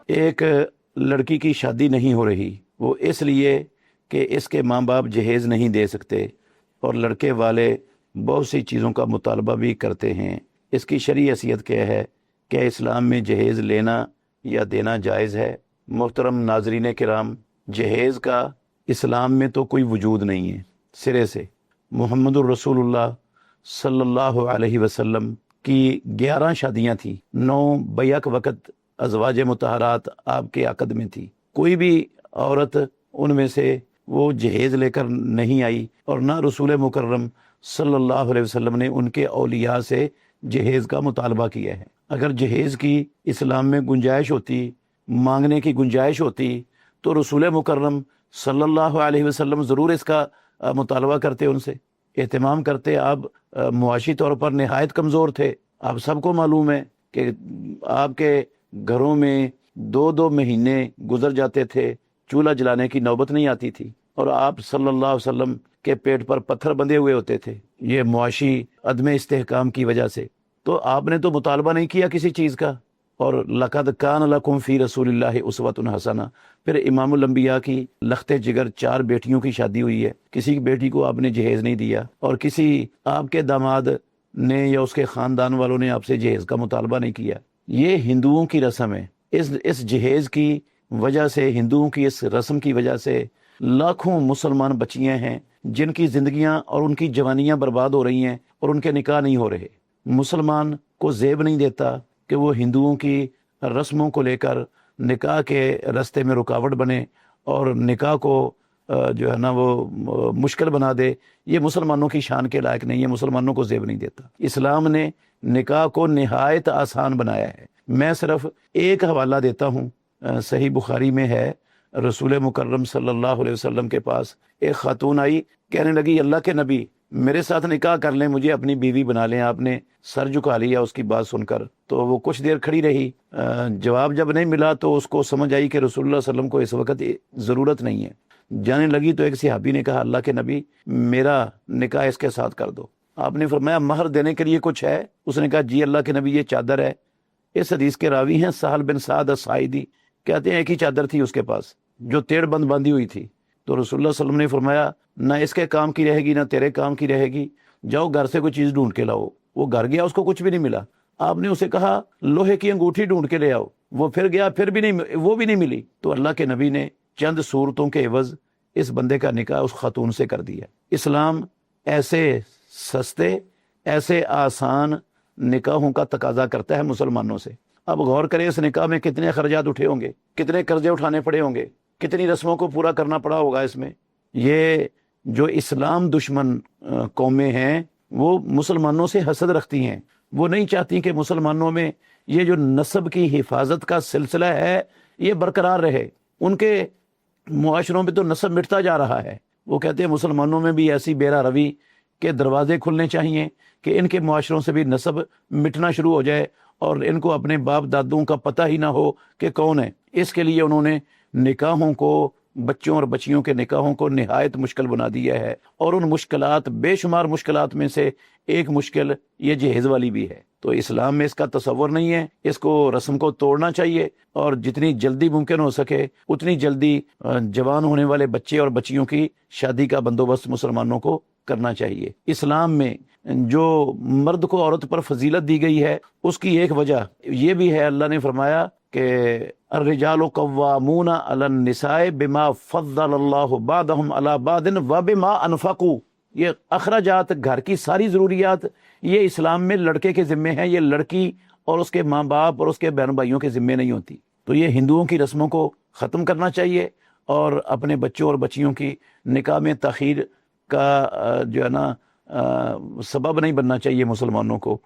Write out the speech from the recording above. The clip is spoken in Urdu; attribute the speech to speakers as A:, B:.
A: ایک لڑکی کی شادی نہیں ہو رہی، وہ اس لیے کہ اس کے ماں باپ جہیز نہیں دے سکتے، اور لڑکے والے بہت سی چیزوں کا مطالبہ بھی کرتے ہیں۔ اس کی شرعی حیثیت کیا ہے؟ کیا اسلام میں جہیز لینا یا دینا جائز ہے؟ محترم ناظرین کرام، جہیز کا اسلام میں تو کوئی وجود نہیں ہے سرے سے۔ محمد الرسول اللہ صلی اللہ علیہ وسلم کی 11 شادیاں تھیں، 9 بیک وقت ازواج مطہرات آپ کے عقد میں تھی۔ کوئی بھی عورت ان میں سے وہ جہیز لے کر نہیں آئی، اور نہ رسول مکرم صلی اللہ علیہ وسلم نے ان کے اولیاء سے جہیز کا مطالبہ کیا ہے۔ اگر جہیز کی اسلام میں گنجائش ہوتی، مانگنے کی گنجائش ہوتی، تو رسول مکرم صلی اللہ علیہ وسلم ضرور اس کا مطالبہ کرتے، ان سے اہتمام کرتے۔ آپ معاشی طور پر نہایت کمزور تھے، آپ سب کو معلوم ہے کہ آپ کے گھروں میں 2 مہینے گزر جاتے تھے، چولہا جلانے کی نوبت نہیں آتی تھی، اور آپ صلی اللہ علیہ وسلم کے پیٹ پر پتھر بندھے ہوئے ہوتے تھے، یہ معاشی عدم استحکام کی وجہ سے۔ تو آپ نے تو مطالبہ نہیں کیا کسی چیز کا۔ اور لَقَدْ كَانَ لَكُمْ فِي رَسُولِ اللَّهِ أُسْوَةٌ حَسَنَةٌ، پھر امام الانبیاء کی لخت جگر 4 بیٹیوں کی شادی ہوئی ہے، کسی کی بیٹی کو آپ نے جہیز نہیں دیا، اور کسی آپ کے داماد نے یا اس کے خاندان والوں نے آپ سے جہیز کا مطالبہ نہیں کیا۔ یہ ہندوؤں کی رسم ہے۔ اس جہیز کی وجہ سے، ہندوؤں کی اس رسم کی وجہ سے لاکھوں مسلمان بچیاں ہیں جن کی زندگیاں اور ان کی جوانیاں برباد ہو رہی ہیں، اور ان کے نکاح نہیں ہو رہے۔ مسلمان کو زیب نہیں دیتا کہ وہ ہندوؤں کی رسموں کو لے کر نکاح کے راستے میں رکاوٹ بنے، اور نکاح کو جو ہے نا وہ مشکل بنا دے۔ یہ مسلمانوں کی شان کے لائق نہیں ہے، مسلمانوں کو زیب نہیں دیتا۔ اسلام نے نکاح کو نہایت آسان بنایا ہے۔ میں صرف ایک حوالہ دیتا ہوں، صحیح بخاری میں ہے، رسول مکرم صلی اللہ علیہ وسلم کے پاس ایک خاتون آئی، کہنے لگی اللہ کے نبی میرے ساتھ نکاح کر لیں، مجھے اپنی بیوی بنا لیں۔ آپ نے سر جھکا لیا اس کی بات سن کر، تو وہ کچھ دیر کھڑی رہی۔ جواب جب نہیں ملا تو اس کو سمجھ آئی کہ رسول اللہ صلی اللہ علیہ وسلم کو اس وقت ضرورت نہیں ہے۔ جانے لگی تو ایک صحابی نے کہا اللہ کے نبی میرا نکاح اس کے ساتھ کر دو۔ آپ نے فرمایا مہر دینے کے لیے کچھ ہے؟ اس نے کہا جی اللہ کے نبی یہ چادر ہے۔ اس حدیث کے راوی ہیں سہل بن سعد الساعدی، کہتے ہیں ایک ہی چادر تھی اس کے پاس جو ٹیڑھ بند باندھی ہوئی تھی۔ تو رسول اللہ صلی اللہ علیہ وسلم نے فرمایا نہ اس کے کام کی رہے گی نہ تیرے کام کی رہے گی، جاؤ گھر سے کوئی چیز ڈھونڈ کے لاؤ۔ وہ گھر گیا، اس کو کچھ بھی نہیں ملا۔ آپ نے اسے کہا لوہے کی انگوٹھی ڈھونڈ کے لے آؤ، وہ پھر گیا، پھر بھی نہیں، وہ بھی نہیں ملی۔ تو اللہ کے نبی نے چند صورتوں کے عوض اس بندے کا نکاح اس خاتون سے کر دیا۔ اسلام ایسے سستے، ایسے آسان نکاحوں کا تقاضا کرتا ہے مسلمانوں سے۔ اب غور کریں اس نکاح میں کتنے اخراجات اٹھے ہوں گے، کتنے قرضے اٹھانے پڑے ہوں گے، کتنی رسموں کو پورا کرنا پڑا ہوگا اس میں۔ یہ جو اسلام دشمن قومیں ہیں وہ مسلمانوں سے حسد رکھتی ہیں، وہ نہیں چاہتی کہ مسلمانوں میں یہ جو نسب کی حفاظت کا سلسلہ ہے یہ برقرار رہے۔ ان کے معاشروں میں تو نسب مٹتا جا رہا ہے۔ وہ کہتے ہیں مسلمانوں میں بھی ایسی بیرا روی کے دروازے کھلنے چاہیے کہ ان کے معاشروں سے بھی نسب مٹنا شروع ہو جائے، اور ان کو اپنے باپ دادوں کا پتہ ہی نہ ہو کہ کون ہے۔ اس کے لیے انہوں نے نکاحوں کو، بچوں اور بچیوں کے نکاحوں کو نہایت مشکل بنا دیا ہے، اور ان مشکلات، بے شمار مشکلات میں سے ایک مشکل یہ جہیز والی بھی ہے۔ تو اسلام میں اس کا تصور نہیں ہے، اس کو رسم کو توڑنا چاہیے، اور جتنی جلدی ممکن ہو سکے اتنی جلدی جوان ہونے والے بچے اور بچیوں کی شادی کا بندوبست مسلمانوں کو کرنا چاہیے۔ اسلام میں جو مرد کو عورت پر فضیلت دی گئی ہے اس کی ایک وجہ یہ بھی ہے، اللہ نے فرمایا کہ الرجال قوامون علی النساء بما فضل اللہ بعضهم علی بعض وبما انفقوا۔ یہ اخراجات، گھر کی ساری ضروریات یہ اسلام میں لڑکے کے ذمے ہیں، یہ لڑکی اور اس کے ماں باپ اور اس کے بہن بھائیوں کے ذمے نہیں ہوتی۔ تو یہ ہندوؤں کی رسموں کو ختم کرنا چاہیے، اور اپنے بچوں اور بچیوں کی نکاح میں تاخیر کا جو ہے نا سبب نہیں بننا چاہیے مسلمانوں کو۔